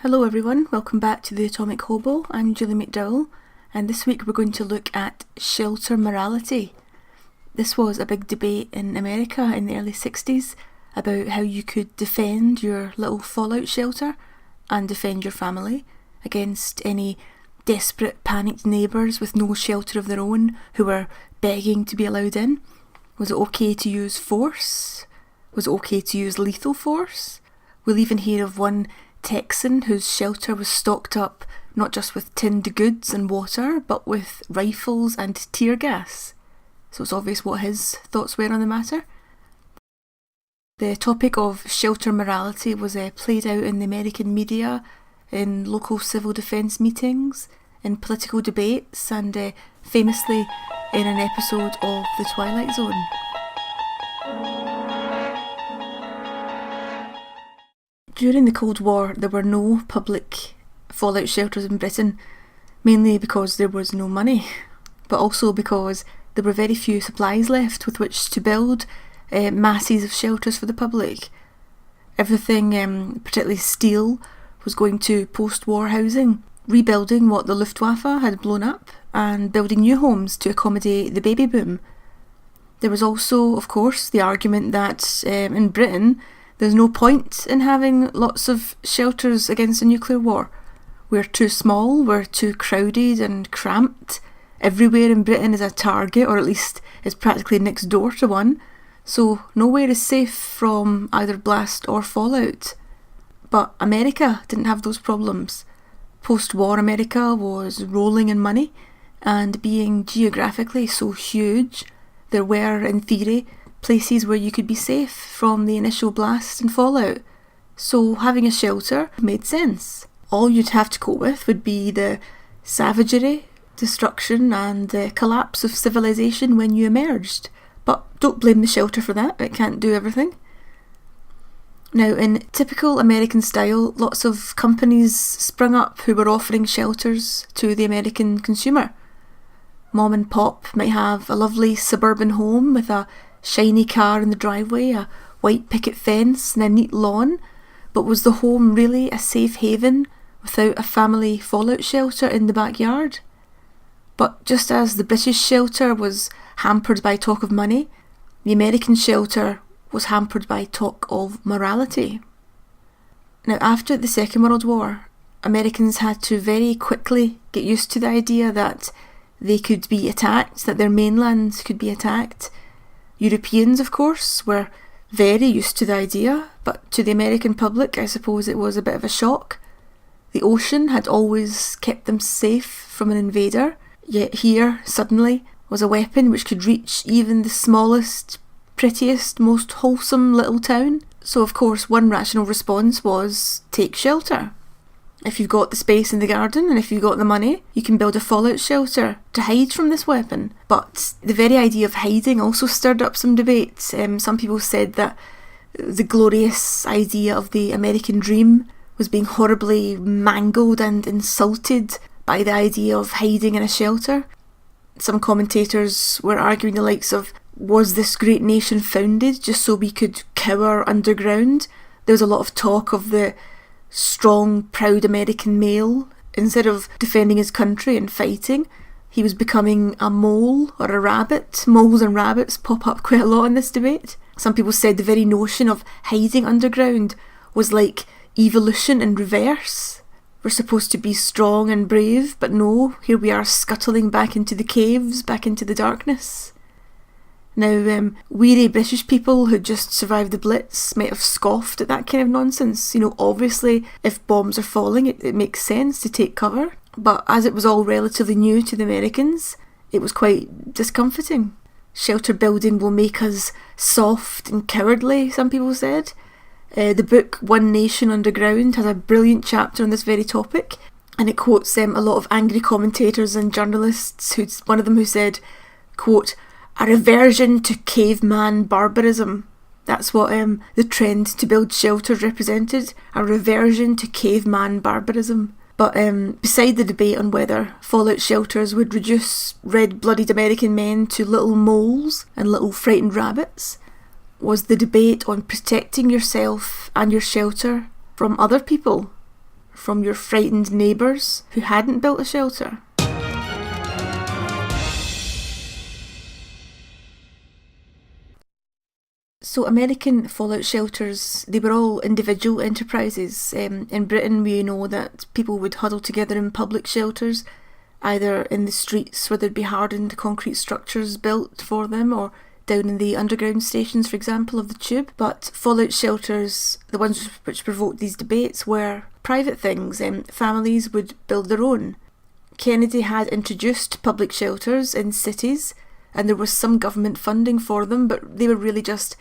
Hello everyone, welcome back to the Atomic Hobo. I'm Julie McDowell, and this week we're going to look at shelter morality. This was a big debate in America in the early 60s about how you could defend your little fallout shelter and defend your family against any desperate, panicked neighbours with no shelter of their own who were begging to be allowed in. Was it okay to use force? Was it okay to use lethal force? We'll even hear of one Texan whose shelter was stocked up not just with tinned goods and water, but with rifles and tear gas. So it's obvious what his thoughts were on the matter. The topic of shelter morality was played out in the American media, in local civil defence meetings, in political debates, and famously in an episode of The Twilight Zone. During the Cold War, there were no public fallout shelters in Britain, mainly because there was no money, but also because there were very few supplies left with which to build masses of shelters for the public. Everything, particularly steel, was going to post-war housing, rebuilding what the Luftwaffe had blown up and building new homes to accommodate the baby boom. There was also, of course, the argument that in Britain there's no point in having lots of shelters against a nuclear war. We're too small, we're too crowded and cramped. Everywhere in Britain is a target, or at least is practically next door to one, so nowhere is safe from either blast or fallout. But America didn't have those problems. Post-war America was rolling in money, and being geographically so huge, there were, in theory, places where you could be safe from the initial blast and fallout. So having a shelter made sense. All you'd have to cope with would be the savagery, destruction and the collapse of civilization when you emerged. But don't blame the shelter for that, it can't do everything. Now, in typical American style, lots of companies sprung up who were offering shelters to the American consumer. Mom and pop might have a lovely suburban home with a shiny car in the driveway, a white picket fence and a neat lawn, but was the home really a safe haven without a family fallout shelter in the backyard? But just as the British shelter was hampered by talk of money, the American shelter was hampered by talk of morality. Now, after the Second World War, Americans had to very quickly get used to the idea that they could be attacked, that their mainland could be attacked. Europeans, of course, were very used to the idea, but to the American public, I suppose it was a bit of a shock. The ocean had always kept them safe from an invader, yet here, suddenly, was a weapon which could reach even the smallest, prettiest, most wholesome little town. So, of course, one rational response was take shelter. If you've got the space in the garden and if you've got the money, you can build a fallout shelter to hide from this weapon. But the very idea of hiding also stirred up some debate. Some people said that the glorious idea of the American dream was being horribly mangled and insulted by the idea of hiding in a shelter. Some commentators were arguing the likes of, was this great nation founded just so we could cower underground? There was a lot of talk of the strong, proud American male. Instead of defending his country and fighting, he was becoming a mole or a rabbit. Moles and rabbits pop up quite a lot in this debate. Some people said the very notion of hiding underground was like evolution in reverse. We're supposed to be strong and brave, but no, here we are scuttling back into the caves, back into the darkness. Now, weary British people who just survived the Blitz might have scoffed at that kind of nonsense. Obviously, if bombs are falling, it makes sense to take cover. But as it was all relatively new to the Americans, it was quite discomforting. Shelter building will make us soft and cowardly, some people said. The book One Nation Underground has a brilliant chapter on this very topic, and it quotes a lot of angry commentators and journalists, one of them who said, quote, a reversion to caveman barbarism. That's what the trend to build shelters represented, a reversion to caveman barbarism. But beside the debate on whether fallout shelters would reduce red-blooded American men to little moles and little frightened rabbits, was the debate on protecting yourself and your shelter from other people. from your frightened neighbours who hadn't built a shelter? So American fallout shelters, they were all individual enterprises. In Britain, we know that people would huddle together in public shelters, either in the streets where there'd be hardened concrete structures built for them, or down in the underground stations, for example, of the tube. But fallout shelters, the ones which provoked these debates, were private things. Families would build their own. Kennedy had introduced public shelters in cities, and there was some government funding for them, but they were really just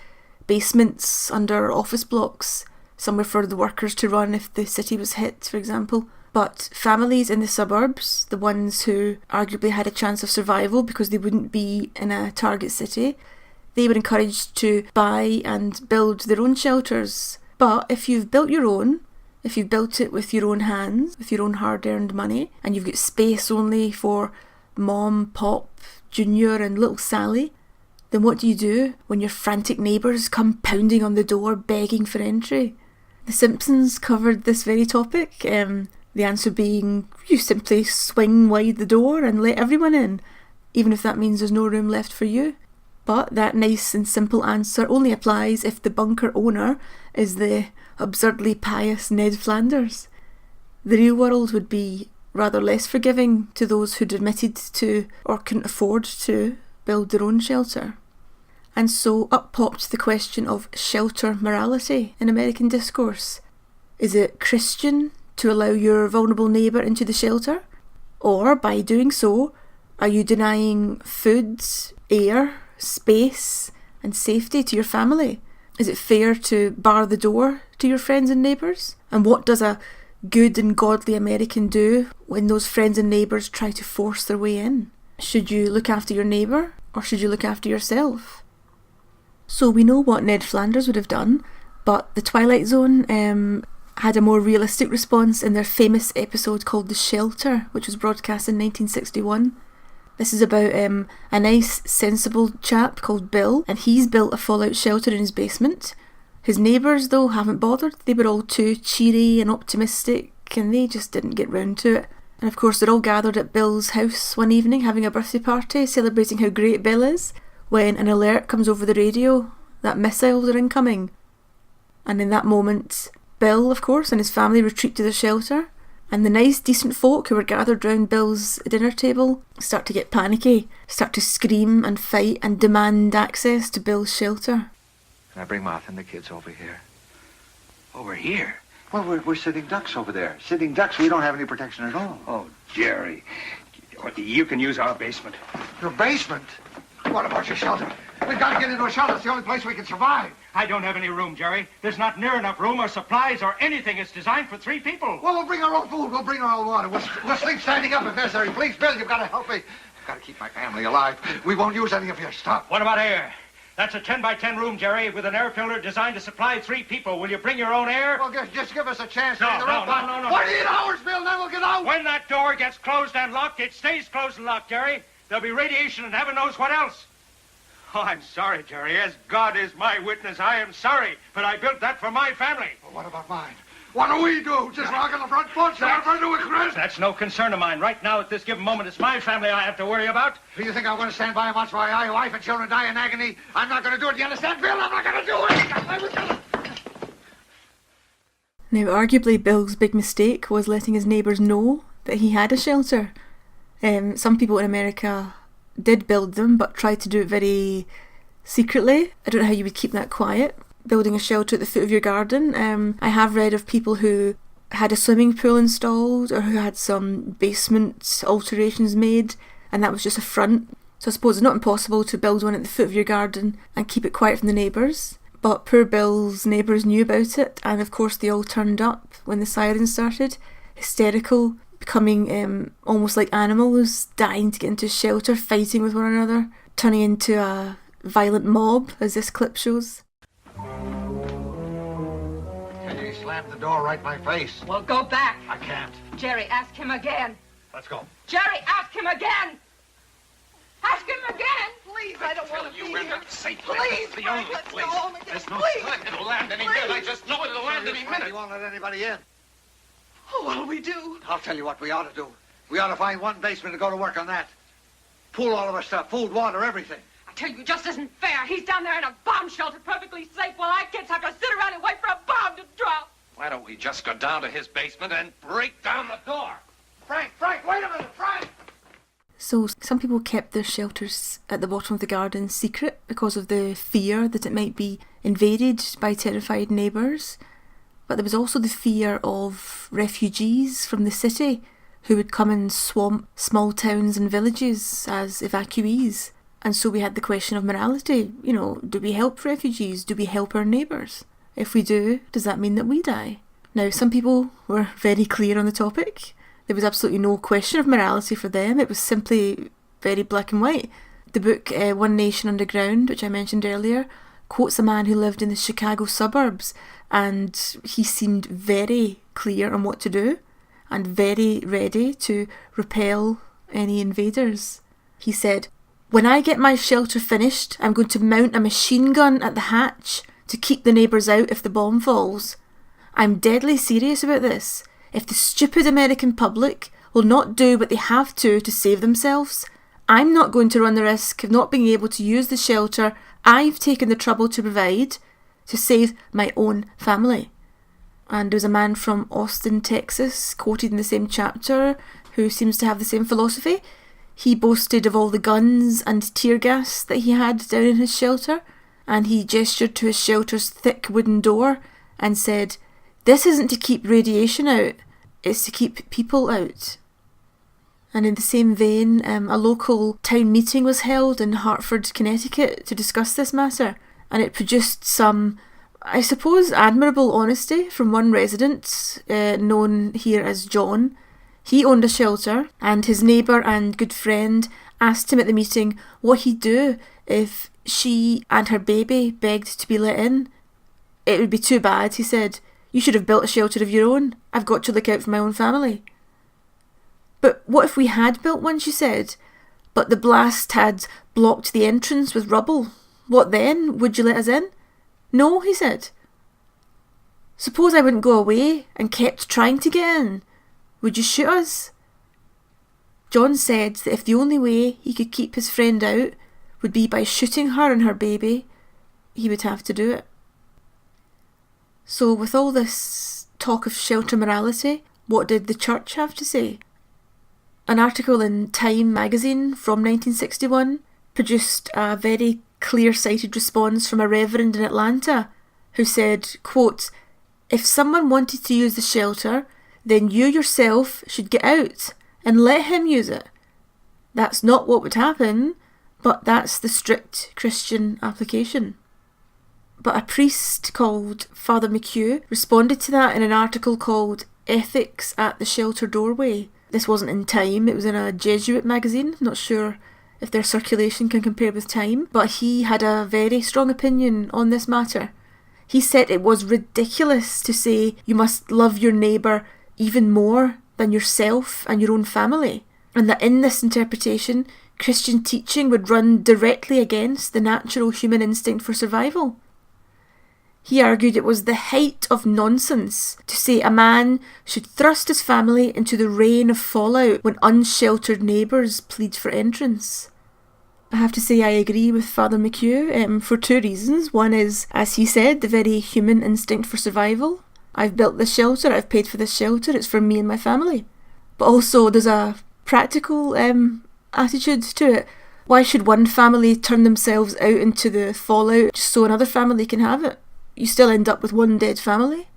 basements under office blocks, somewhere for the workers to run if the city was hit, for example. But families in the suburbs, the ones who arguably had a chance of survival because they wouldn't be in a target city, they were encouraged to buy and build their own shelters. But if you've built your own, if you've built it with your own hands, with your own hard-earned money, and you've got space only for Mom, Pop, Junior and little Sally, then what do you do when your frantic neighbours come pounding on the door begging for entry? The Simpsons covered this very topic, the answer being you simply swing wide the door and let everyone in, even if that means there's no room left for you. But that nice and simple answer only applies if the bunker owner is the absurdly pious Ned Flanders. The real world would be rather less forgiving to those who'd admitted to or couldn't afford to build their own shelter. And so up popped the question of shelter morality in American discourse. Is it Christian to allow your vulnerable neighbour into the shelter? Or, by doing so, are you denying food, air, space and safety to your family? Is it fair to bar the door to your friends and neighbours? And what does a good and godly American do when those friends and neighbours try to force their way in? Should you look after your neighbour, or should you look after yourself? So we know what Ned Flanders would have done, but the Twilight Zone had a more realistic response in their famous episode called The Shelter, which was broadcast in 1961. This is about a nice, sensible chap called Bill, and he's built a fallout shelter in his basement. His neighbours, though, haven't bothered. They were all too cheery and optimistic, and they just didn't get round to it. And of course, they're all gathered at Bill's house one evening, having a birthday party, celebrating how great Bill is, when an alert comes over the radio that missiles are incoming. And in that moment, Bill, of course, and his family retreat to the shelter, and the nice, decent folk who were gathered round Bill's dinner table start to get panicky, start to scream and fight and demand access to Bill's shelter. Can I bring Martha and the kids over here? Over here? Well, we're sitting ducks over there. Sitting ducks, we don't have any protection at all. Oh, Jerry, you can use our basement. Your basement? What about your shelter? We've got to get into a shelter. It's the only place we can survive. I don't have any room, Jerry. There's not near enough room or supplies or anything. It's designed for 3 people. Well, we'll bring our own food. We'll bring our own water. We'll sleep standing up if necessary. Please, Bill, you've got to help me. I've got to keep my family alive. We won't use any of your stuff. What about air? That's a 10-by-10 room, Jerry, with an air filter designed to supply 3 people. Will you bring your own air? Well, just give us a chance. No. 48 hours, Bill, then we'll get out. When that door gets closed and locked, it stays closed and locked, Jerry. There'll be radiation and heaven knows what else. Oh, I'm sorry, Jerry. As God is my witness, I am sorry. But I built that for my family. Well, what about mine? What do we do? Just rock on the front porch and have fun to a Chris? That's no concern of mine. Right now, at this given moment, it's my family I have to worry about. Do you think I'm going to stand by and watch my wife and children die in agony? I'm not going to do it. You understand, Bill? I'm not going to do it. Now, arguably, Bill's big mistake was letting his neighbours know that he had a shelter. Some people in America did build them, but tried to do it very secretly. I don't know how you would keep that quiet. Building a shelter at the foot of your garden. I have read of people who had a swimming pool installed, or who had some basement alterations made, and that was just a front. So I suppose it's not impossible to build one at the foot of your garden and keep it quiet from the neighbours. But poor Bill's neighbours knew about it, and of course they all turned up when the sirens started, hysterical, becoming almost like animals, dying to get into shelter, fighting with one another, turning into a violent mob, as this clip shows. And he slammed the door right in my face. Well, go back. I can't. Jerry, ask him again. Let's go. Jerry, ask him again. Ask him again. Please, I don't want to be here. Safe. Please, That's the only let's place. go home again. There's no Please. time. It'll land any minute. I just know it'll land any minute. He won't let anybody in. Oh, what'll we do? I'll tell you what we ought to do. We ought to find one basement and go to work on that. Pool all of our stuff, food, water, everything. I tell you, it just isn't fair. He's down there in a bomb shelter, perfectly safe, while I kids have to sit around and wait for a bomb to drop. Why don't we just go down to his basement and break down the door? Frank, wait a minute, Frank! So some people kept their shelters at the bottom of the garden secret because of the fear that it might be invaded by terrified neighbours. But there was also the fear of refugees from the city who would come and swamp small towns and villages as evacuees. And so we had the question of morality. You know, do we help refugees? Do we help our neighbours? If we do, does that mean that we die? Now, some people were very clear on the topic. There was absolutely no question of morality for them. It was simply very black and white. The book One Nation Underground, which I mentioned earlier, quotes a man who lived in the Chicago suburbs, and he seemed very clear on what to do and very ready to repel any invaders. He said, "When I get my shelter finished, I'm going to mount a machine gun at the hatch to keep the neighbours out if the bomb falls. I'm deadly serious about this. If the stupid American public will not do what they have to save themselves, I'm not going to run the risk of not being able to use the shelter I've taken the trouble to provide to save my own family." And there was a man from Austin, Texas, quoted in the same chapter, who seems to have the same philosophy. He boasted of all the guns and tear gas that he had down in his shelter, and he gestured to his shelter's thick wooden door and said, "This isn't to keep radiation out, it's to keep people out." And in the same vein, a local town meeting was held in Hartford, Connecticut to discuss this matter, and it produced some, I suppose, admirable honesty from one resident, known here as John. He owned a shelter, and his neighbour and good friend asked him at the meeting what he'd do if she and her baby begged to be let in. "It would be too bad," he said. "You should have built a shelter of your own. I've got to look out for my own family." "But what if we had built one," she said, "but the blast had blocked the entrance with rubble? What then? Would you let us in?" "No," he said. "Suppose I wouldn't go away and kept trying to get in. Would you shoot us?" John said that if the only way he could keep his friend out would be by shooting her and her baby, he would have to do it. So with all this talk of shelter morality, what did the church have to say? An article in Time magazine from 1961 produced a very clear-sighted response from a reverend in Atlanta who said, quote, "If someone wanted to use the shelter, then you yourself should get out and let him use it. That's not what would happen, but that's the strict Christian application." But a priest called Father McHugh responded to that in an article called Ethics at the Shelter Doorway. This wasn't in Time, it was in a Jesuit magazine. I'm not sure if their circulation can compare with Time, but he had a very strong opinion on this matter. He said it was ridiculous to say you must love your neighbour even more than yourself and your own family, and that in this interpretation, Christian teaching would run directly against the natural human instinct for survival. He argued it was the height of nonsense to say a man should thrust his family into the rain of fallout when unsheltered neighbours plead for entrance. I have to say I agree with Father McHugh for two reasons. One is, as he said, the very human instinct for survival. I've built this shelter, I've paid for this shelter, it's for me and my family. But also there's a practical attitude to it. Why should one family turn themselves out into the fallout just so another family can have it? You still end up with one dead family.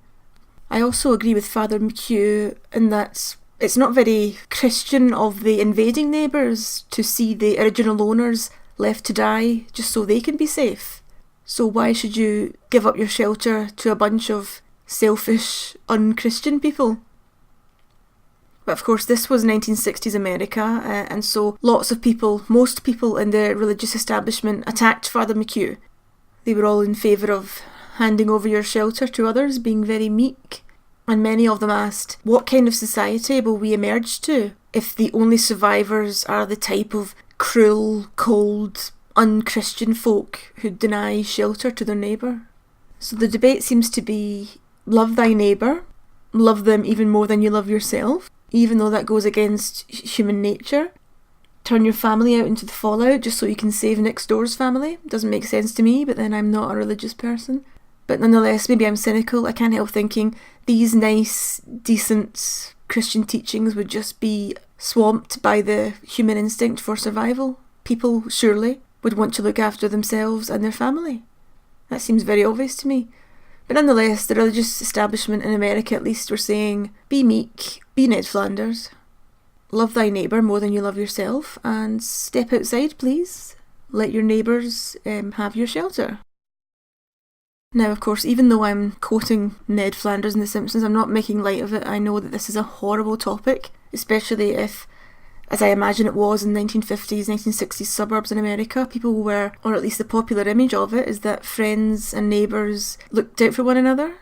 I also agree with Father McHugh in that it's not very Christian of the invading neighbours to see the original owners left to die just so they can be safe. So why should you give up your shelter to a bunch of selfish, unchristian people? But of course this was 1960s America, and so lots of people, most people in the religious establishment attacked Father McHugh. They were all in favour of handing over your shelter to others, being very meek. And many of them asked, what kind of society will we emerge to if the only survivors are the type of cruel, cold, unchristian folk who deny shelter to their neighbour? So the debate seems to be love thy neighbour, Love them even more than you love yourself, even though that goes against human nature. Turn your family out into the fallout just so you can save next door's family. Doesn't make sense to me, but then I'm not a religious person. But nonetheless, maybe I'm cynical. I can't help thinking these nice, decent Christian teachings would just be swamped by the human instinct for survival. People, surely, would want to look after themselves and their family. That seems very obvious to me. But nonetheless, the religious establishment in America at least were saying, be meek, be Ned Flanders, love thy neighbour more than you love yourself, and step outside, please. Let your neighbours have your shelter. Now, of course, even though I'm quoting Ned Flanders in The Simpsons, I'm not making light of it. I know that this is a horrible topic, especially if, as I imagine it was in 1950s, 1960s suburbs in America, people were, or at least the popular image of it, is that friends and neighbours looked out for one another.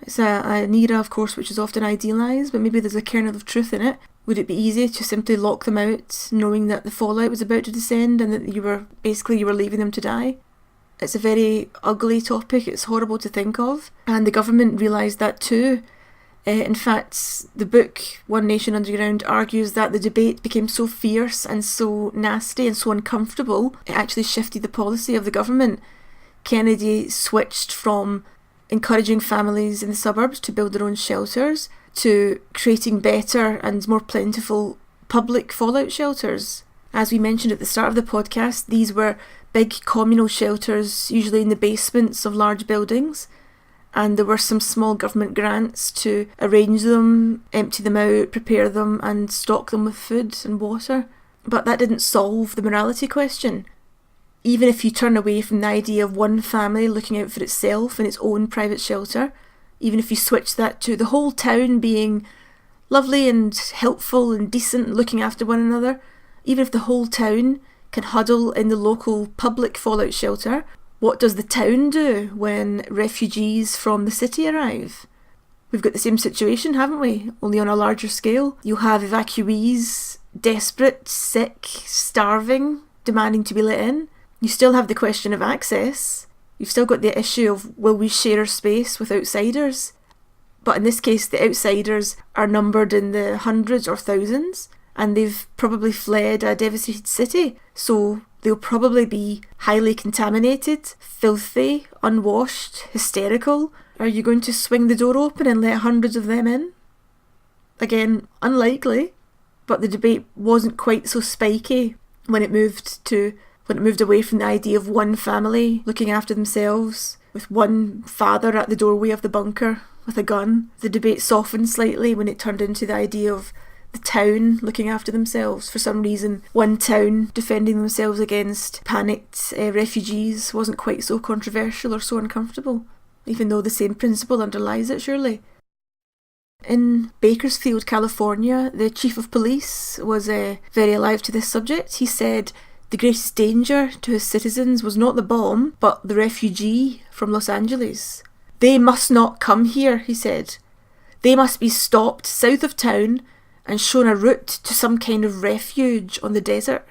It's an era, of course, which is often idealised, but maybe there's a kernel of truth in it. Would it be easy to simply lock them out, knowing that the fallout was about to descend and that you were leaving them to die? It's a very ugly topic, it's horrible to think of, and the government realised that too. In fact, the book One Nation Underground argues that the debate became so fierce and so nasty and so uncomfortable, it actually shifted the policy of the government. Kennedy switched from encouraging families in the suburbs to build their own shelters to creating better and more plentiful public fallout shelters. As we mentioned at the start of the podcast, these were big communal shelters, usually in the basements of large buildings, and there were some small government grants to arrange them, empty them out, prepare them, and stock them with food and water. But that didn't solve the morality question. Even if you turn away from the idea of one family looking out for itself in its own private shelter, even if you switch that to the whole town being lovely and helpful and decent, looking after one another, even if the whole town can huddle in the local public fallout shelter, what does the town do when refugees from the city arrive? We've got the same situation, haven't we? Only on a larger scale. You'll have evacuees, desperate, sick, starving, demanding to be let in. You still have the question of access. You've still got the issue of, will we share our space with outsiders? But in this case, the outsiders are numbered in the hundreds or thousands, and they've probably fled a devastated city, so they'll probably be highly contaminated, filthy, unwashed, hysterical. Are you going to swing the door open and let hundreds of them in? Again, unlikely, but the debate wasn't quite so spiky when it moved away from the idea of one family looking after themselves, with one father at the doorway of the bunker with a gun. The debate softened slightly when it turned into the idea of the town looking after themselves. For some reason, one town defending themselves against panicked refugees wasn't quite so controversial or so uncomfortable, even though the same principle underlies it, surely. In Bakersfield, California, the chief of police was very alive to this subject. He said the greatest danger to his citizens was not the bomb, but the refugee from Los Angeles. They must not come here, he said. They must be stopped south of town and shown a route to some kind of refuge on the desert.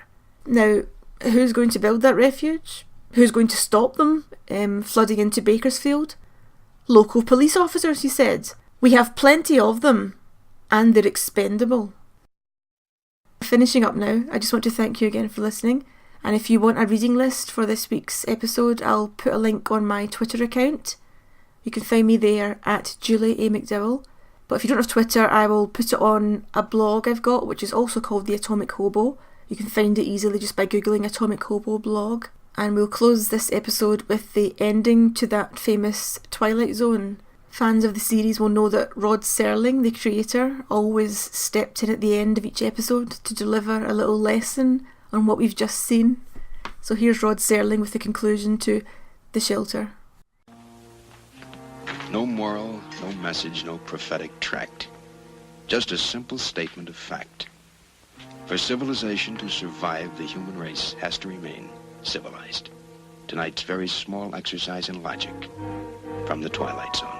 Now, who's going to build that refuge? Who's going to stop them flooding into Bakersfield? Local police officers, he said. We have plenty of them, and they're expendable. Finishing up now, I just want to thank you again for listening, and if you want a reading list for this week's episode, I'll put a link on my Twitter account. You can find me there at Julie A. McDowell. But if you don't have Twitter, I will put it on a blog I've got, which is also called The Atomic Hobo. You can find it easily just by googling Atomic Hobo blog. And we'll close this episode with the ending to that famous Twilight Zone. Fans of the series will know that Rod Serling, the creator, always stepped in at the end of each episode to deliver a little lesson on what we've just seen. So here's Rod Serling with the conclusion to The Shelter. No moral, no message, no prophetic tract. Just a simple statement of fact. For civilization to survive, the human race has to remain civilized. Tonight's very small exercise in logic from the Twilight Zone.